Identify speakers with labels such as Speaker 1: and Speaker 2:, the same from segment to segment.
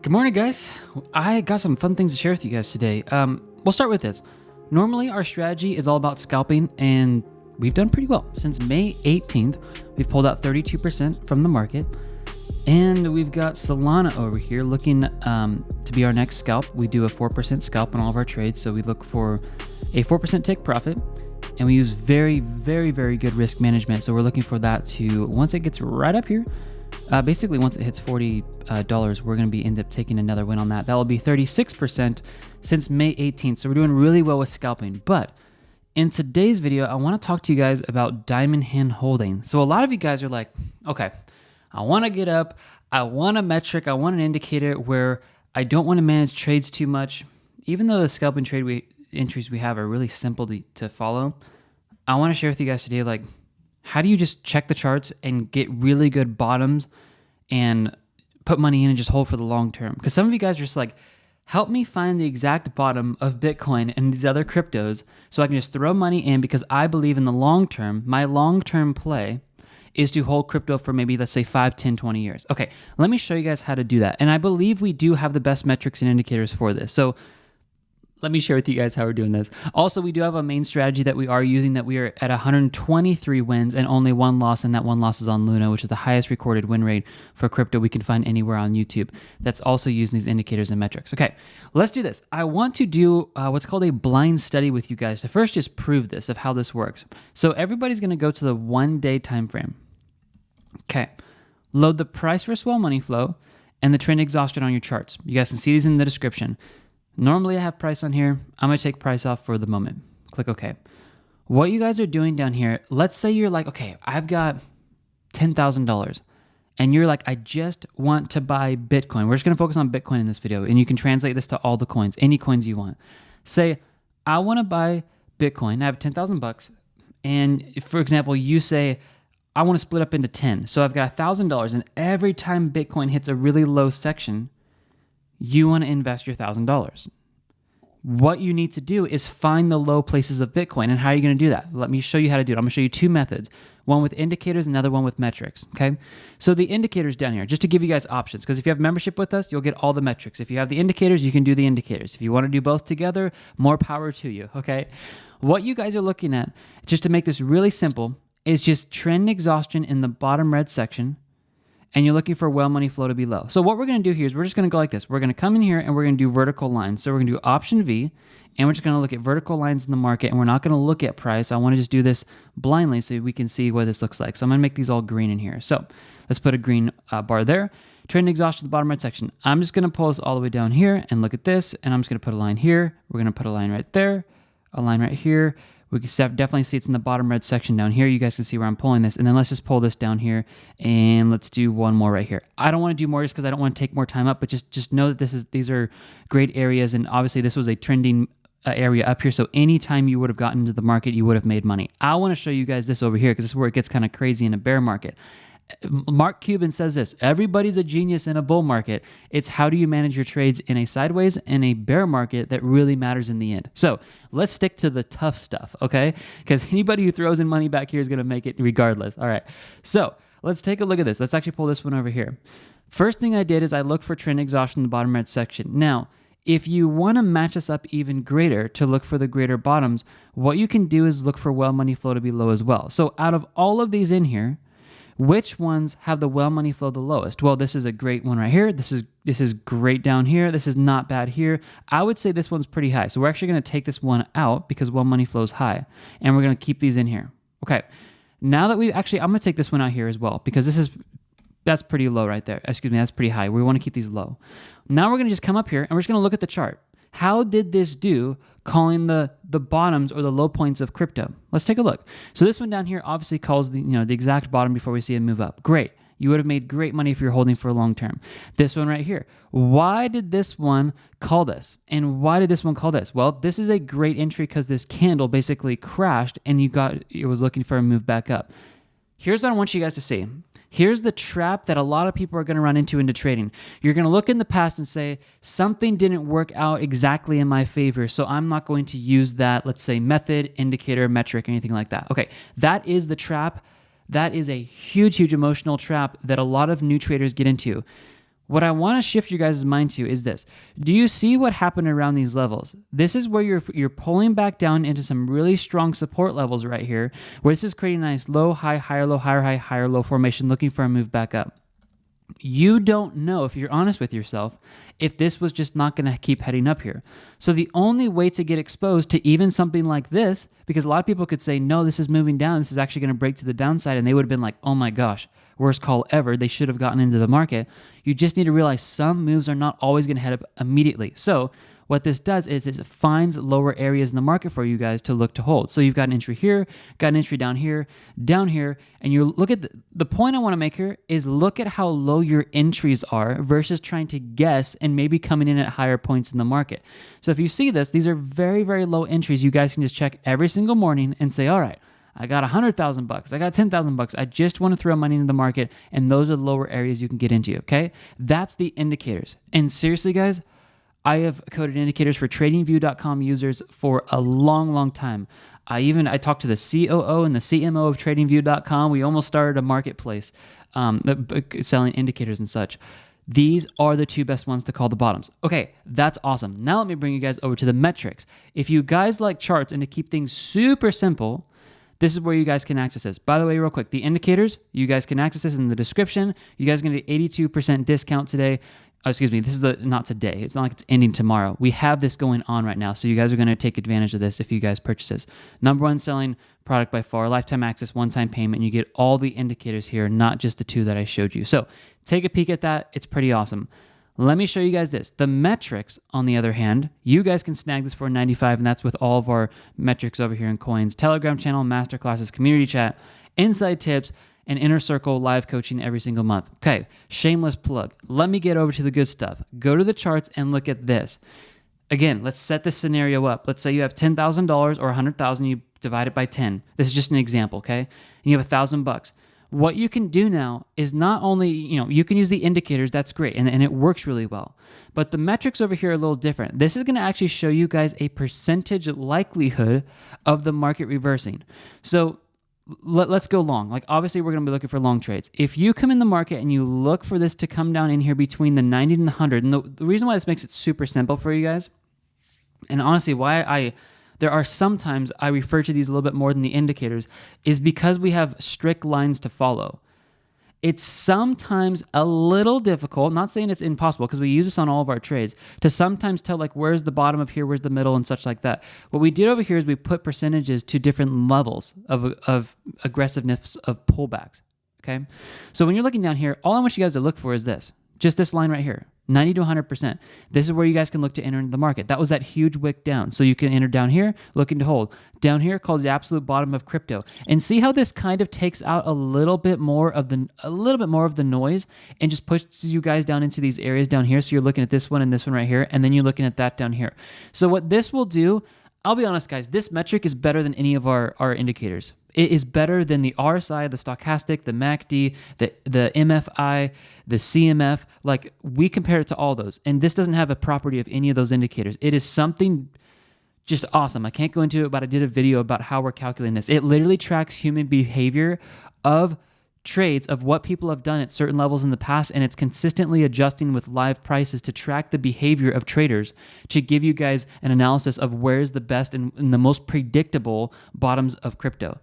Speaker 1: Good morning, guys. I got some fun things to share with you guys today. We'll start with this. Normally, our strategy is all about scalping, and we've done pretty well. Since May 18th, we've pulled out 32% from the market, and we've got Solana over here looking to be our next scalp. We do a 4% scalp on all of our trades, so we look for a 4% take profit, and we use very, very, very good risk management. So we're looking for that to, once it gets right up here, basically once it hits $40, we're going to end up taking another win on that. That will be 36% since May 18th. So we're doing really well with scalping. But in today's video, I want to talk to you guys about diamond hand holding. So a lot of you guys are like, okay, I want to get up. I want a metric. I want an indicator where I don't want to manage trades too much. Even though the scalping trade entries we have are really simple to follow, I want to share with you guys today, like, how do you just check the charts and get really good bottoms and put money in and just hold for the long term? Because some of you guys are just like, help me find the exact bottom of Bitcoin and these other cryptos so I can just throw money in, because I believe in the long term. My long-term play is to hold crypto for maybe, let's say, 5, 10, 20 years. Okay, let me show you guys how to do that. And I believe we do have the best metrics and indicators for this. So let me share with you guys how we're doing this. Also, we do have a main strategy that we are using, that we are at 123 wins and only one loss, and that one loss is on Luna, which is the highest recorded win rate for crypto we can find anywhere on YouTube. That's also using these indicators and metrics. Okay, let's do this. I want to do what's called a blind study with you guys to first just prove this, of how this works. So everybody's going to go to the 1-day time frame. Okay, load the price versus well money flow and the trend exhaustion on your charts. You guys can see these in the description. Normally I have price on here. I'm going to take price off for the moment. Click OK. What you guys are doing down here, let's say you're like, okay, I've got $10,000 and you're like, I just want to buy Bitcoin. We're just going to focus on Bitcoin in this video, and you can translate this to all the coins, any coins you want. Say, I want to buy Bitcoin. I have 10,000 bucks. And for example, you say, I want to split up into 10. So I've got $1,000, and every time Bitcoin hits a really low section, you want to invest your $1,000. What you need to do is find the low places of Bitcoin. And how are you going to do that? Let me show you how to do it. I'm going to show you two methods, one with indicators, another one with metrics. Okay. So the indicators down here, just to give you guys options, because if you have membership with us, you'll get all the metrics. If you have the indicators, you can do the indicators. If you want to do both together, more power to you. Okay. What you guys are looking at, just to make this really simple, is just trend exhaustion in the bottom red section, and you're looking for well money flow to be low. So what we're going to do here is we're just going to go like this. We're going to come in here and we're going to do vertical lines. So we're going to do Option V, and we're just going to look at vertical lines in the market, and we're not going to look at price. I want to just do this blindly so we can see what this looks like. So I'm going to make these all green in here. So let's put a green bar there. Trend exhaustion in the bottom right section. I'm just going to pull this all the way down here and look at this, and I'm just going to put a line here. We're going to put a line right there, a line right here. We can definitely see it's in the bottom red section down here. You guys can see where I'm pulling this. And then let's just pull this down here, and let's do one more right here. I don't want to do more just because I don't want to take more time up, but just know that these are great areas. And obviously this was a trending area up here. So anytime you would have gotten into the market, you would have made money. I want to show you guys this over here, because this is where it gets kind of crazy in a bear market. Mark Cuban says this: everybody's a genius in a bull market. It's how do you manage your trades in a sideways and a bear market that really matters in the end. So let's stick to the tough stuff, okay? Because anybody who throws in money back here is going to make it regardless. All right, so let's take a look at this. Let's actually pull this one over here. First thing I did is I looked for trend exhaustion in the bottom red section. Now, if you want to match this up even greater to look for the greater bottoms, what you can do is look for well money flow to be low as well. So out of all of these in here, which ones have the well money flow the lowest? Well, this is a great one right here. This is great down here. This is not bad here. I would say this one's pretty high. So we're actually going to take this one out because well money flow is high, and we're going to keep these in here. Okay. Now that I'm going to take this one out here as well, because that's pretty low right there. Excuse me, that's pretty high. We want to keep these low. Now we're going to just come up here and we're just going to look at the chart. How did this do calling the bottoms or the low points of crypto? Let's take a look. So this one down here obviously calls the exact bottom before we see it move up. Great. You would have made great money if you're holding for a long term. This one right here. Why did this one call this? And why did this one call this? Well, this is a great entry because this candle basically crashed and it was looking for a move back up. Here's what I want you guys to see. Here's the trap that a lot of people are going to run into trading. You're going to look in the past and say, something didn't work out exactly in my favor, so I'm not going to use that, let's say, method, indicator, metric, anything like that. Okay, that is the trap. That is a huge, huge emotional trap that a lot of new traders get into. What I want to shift your guys' mind to is this. Do you see what happened around these levels? This is where you're pulling back down into some really strong support levels right here, where this is creating a nice low, high, higher, low, higher, high, higher, low formation, looking for a move back up. You don't know, if you're honest with yourself, if this was just not going to keep heading up here. So the only way to get exposed to even something like this, because a lot of people could say, no, this is moving down, this is actually going to break to the downside, and they would have been like, oh my gosh, worst call ever, they should have gotten into the market. You just need to realize some moves are not always going to head up immediately. So what this does is it finds lower areas in the market for you guys to look to hold. So you've got an entry here, got an entry down here, and you look at the point I want to make here is look at how low your entries are versus trying to guess and maybe coming in at higher points in the market. So if you see this, these are very, very low entries. You guys can just check every single morning and say, all right, I got $100,000. I got $10,000. I just want to throw money into the market, and those are the lower areas you can get into, okay? That's the indicators. And seriously, guys, I have coded indicators for TradingView.com users for a long, long time. I talked to the COO and the CMO of TradingView.com. We almost started a marketplace selling indicators and such. These are the two best ones to call the bottoms. Okay, that's awesome. Now let me bring you guys over to the metrics. If you guys like charts and to keep things super simple, this is where you guys can access this. By the way, real quick, the indicators, you guys can access this in the description. You guys are going to get 82% discount today. This is not today. It's not like it's ending tomorrow. We have this going on right now, so you guys are going to take advantage of this if you guys purchase this. Number one selling product by far, lifetime access, one-time payment, and you get all the indicators here, not just the two that I showed you. So take a peek at that. It's pretty awesome. Let me show you guys this. The metrics, on the other hand, you guys can snag this for $95, and that's with all of our metrics over here in Coins. Telegram channel, masterclasses, community chat, inside tips, and Inner Circle live coaching every single month. Okay, shameless plug. Let me get over to the good stuff. Go to the charts and look at this. Again, let's set this scenario up. Let's say you have $10,000 or $100,000, you divide it by 10. This is just an example, okay? And you have $1,000. What you can do now is not only, you can use the indicators, that's great, and it works really well. But the metrics over here are a little different. This is going to actually show you guys a percentage likelihood of the market reversing. So let's go long. Like, obviously, we're going to be looking for long trades. If you come in the market and you look for this to come down in here between the 90 and the 100, and the reason why this makes it super simple for you guys, and honestly, there are sometimes I refer to these a little bit more than the indicators, is because we have strict lines to follow. It's sometimes a little difficult, not saying it's impossible, because we use this on all of our trades, to sometimes tell like where's the bottom of here, where's the middle, and such like that. What we did over here is we put percentages to different levels of aggressiveness of pullbacks, okay? So when you're looking down here, all I want you guys to look for is this, just this line right here. 90 to 100%. This is where you guys can look to enter into the market. That was that huge wick down. So you can enter down here, looking to hold. Down here, called the absolute bottom of crypto. And see how this kind of takes out a little bit more of the noise and just pushes you guys down into these areas down here. So you're looking at this one and this one right here, and then you're looking at that down here. So what this will do, I'll be honest, guys, this metric is better than any of our indicators. It is better than the RSI, the stochastic, the MACD, the MFI, the CMF. Like, we compare it to all those. And this doesn't have a property of any of those indicators. It is something just awesome. I can't go into it, but I did a video about how we're calculating this. It literally tracks human behavior of trades, of what people have done at certain levels in the past, and it's consistently adjusting with live prices to track the behavior of traders to give you guys an analysis of where's the best and the most predictable bottoms of crypto.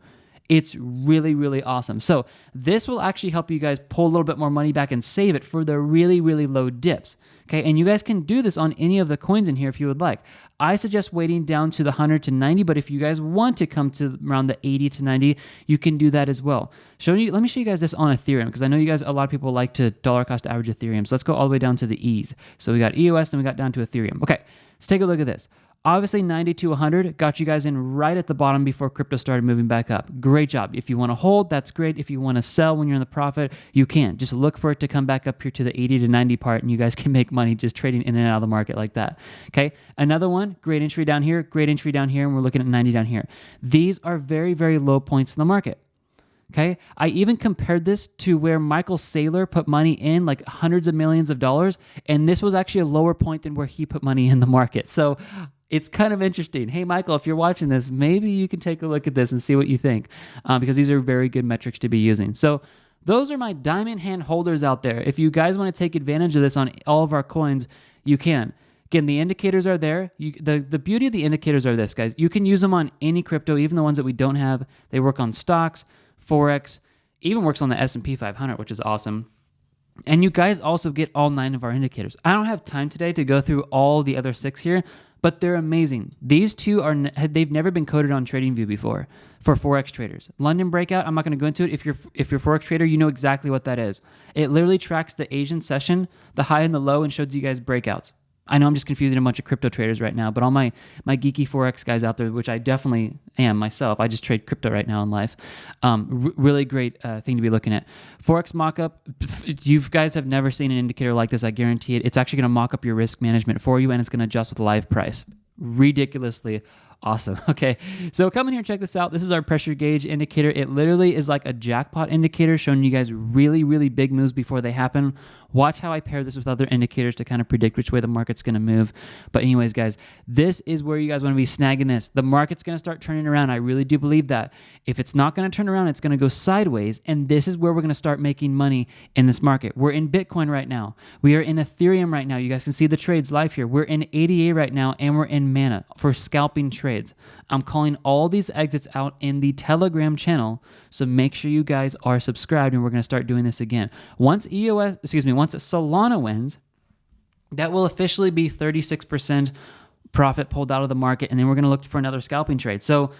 Speaker 1: It's really, really awesome. So this will actually help you guys pull a little bit more money back and save it for the really, really low dips. Okay, and you guys can do this on any of the coins in here if you would like. I suggest waiting down to the 100 to 90, but if you guys want to come to around the 80 to 90, you can do that as well. Let me show you guys this on Ethereum, because I know you guys, a lot of people like to dollar cost average Ethereum. So let's go all the way down to the E's. So we got EOS and we got down to Ethereum. Okay, let's take a look at this. Obviously, 90 to 100 got you guys in right at the bottom before crypto started moving back up. Great job. If you want to hold, that's great. If you want to sell when you're in the profit, you can. Just look for it to come back up here to the 80 to 90 part, and you guys can make money just trading in and out of the market like that. Okay, another one, great entry down here, great entry down here, and we're looking at 90 down here. These are very, very low points in the market. Okay, I even compared this to where Michael Saylor put money in, like hundreds of millions of dollars, and this was actually a lower point than where he put money in the market. So it's kind of interesting. Hey, Michael, if you're watching this, maybe you can take a look at this and see what you think, because these are very good metrics to be using. So Those are my diamond hand holders out there. If you guys want to take advantage of this on all of our coins, you can. Again, the indicators are there. The beauty of the indicators are this, guys. You can use them on any crypto, even the ones that we don't have. They work on stocks, Forex, even works on the S&P 500, which is awesome. And you guys also get all 9 of our indicators. I don't have time today to go through all the other 6 here, but they're amazing. These 2 they've never been coded on TradingView before for Forex traders. London breakout, I'm not going to go into it. If you're Forex trader, you know exactly what that is. It literally tracks the Asian session, the high and the low, and shows you guys breakouts. I know I'm just confusing a bunch of crypto traders right now, but all my geeky Forex guys out there, which I definitely am myself, I just trade crypto right now in life. Really great thing to be looking at. Forex mockup, you guys have never seen an indicator like this, I guarantee it. It's actually going to mock up your risk management for you, and it's going to adjust with live price. Ridiculously awesome. Okay, so come in here and check this out. This is our pressure gauge indicator. It literally is like a jackpot indicator showing you guys really, really big moves before they happen. Watch how I pair this with other indicators to kind of predict which way the market's going to move. But anyways, guys, this is where you guys want to be snagging this. The market's going to start turning around. I really do believe that. If it's not going to turn around, it's going to go sideways. And this is where we're going to start making money in this market. We're in Bitcoin right now. We are in Ethereum right now. You guys can see the trades live here. We're in ADA right now, and we're in Mana for scalping trades. I'm calling all these exits out in the Telegram channel, so make sure you guys are subscribed, and we're going to start doing this again. Once Solana wins, that will officially be 36% profit pulled out of the market, and then we're going to look for another scalping trade. So,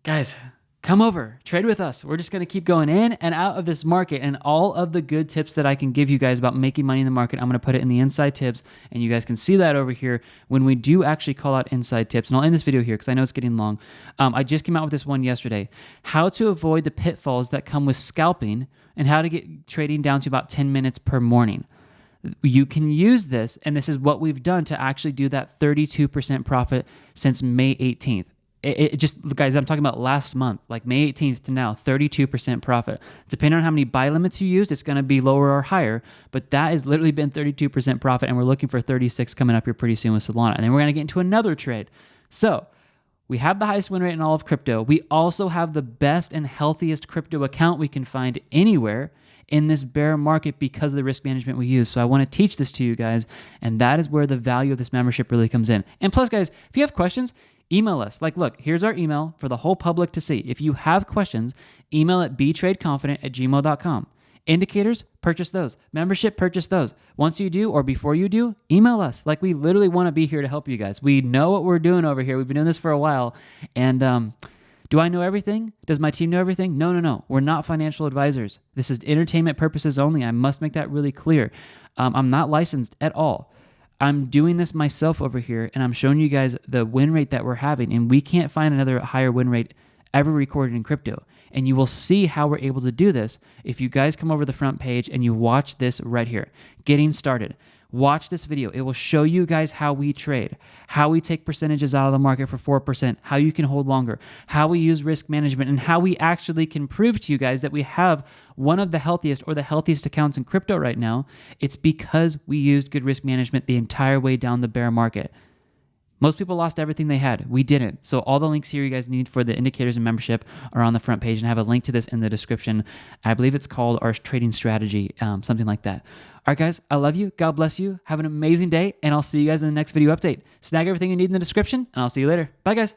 Speaker 1: guys, come over, trade with us. We're just going to keep going in and out of this market, and all of the good tips that I can give you guys about making money in the market, I'm going to put it in the inside tips, and you guys can see that over here when we do actually call out inside tips. And I'll end this video here because I know it's getting long. I just came out with this one yesterday. How to avoid the pitfalls that come with scalping and how to get trading down to about 10 minutes per morning. You can use this, and this is what we've done to actually do that 32% profit since May 18th. It just, guys, I'm talking about last month, like May 18th to now, 32% profit. Depending on how many buy limits you used, it's going to be lower or higher, but that has literally been 32% profit, and we're looking for 36 coming up here pretty soon with Solana. And then we're going to get into another trade. So we have the highest win rate in all of crypto. We also have the best and healthiest crypto account we can find anywhere in this bear market because of the risk management we use. So I want to teach this to you guys, and that is where the value of this membership really comes in. And plus, guys, if you have questions, email us. Like, look, here's our email for the whole public to see. If you have questions, email at betradeconfident@gmail.com. Indicators, purchase those. Membership, purchase those. Once you do or before you do, email us. Like, we literally want to be here to help you guys. We know what we're doing over here. We've been doing this for a while. And do I know everything? Does my team know everything? No. We're not financial advisors. This is entertainment purposes only. I must make that really clear. I'm not licensed at all. I'm doing this myself over here, and I'm showing you guys the win rate that we're having, and we can't find another higher win rate ever recorded in crypto. And you will see how we're able to do this if you guys come over the front page and you watch this right here, getting started. Watch this video. It will show you guys how we trade, how we take percentages out of the market for 4%, how you can hold longer, how we use risk management, and how we actually can prove to you guys that we have one of the healthiest or the healthiest accounts in crypto right now. It's because we used good risk management the entire way down the bear market. Most people lost everything they had. We didn't. So all the links here you guys need for the indicators and membership are on the front page, and I have a link to this in the description. I believe it's called our trading strategy, something like that. All right, guys, I love you. God bless you. Have an amazing day, and I'll see you guys in the next video update. Snag everything you need in the description, and I'll see you later. Bye, guys.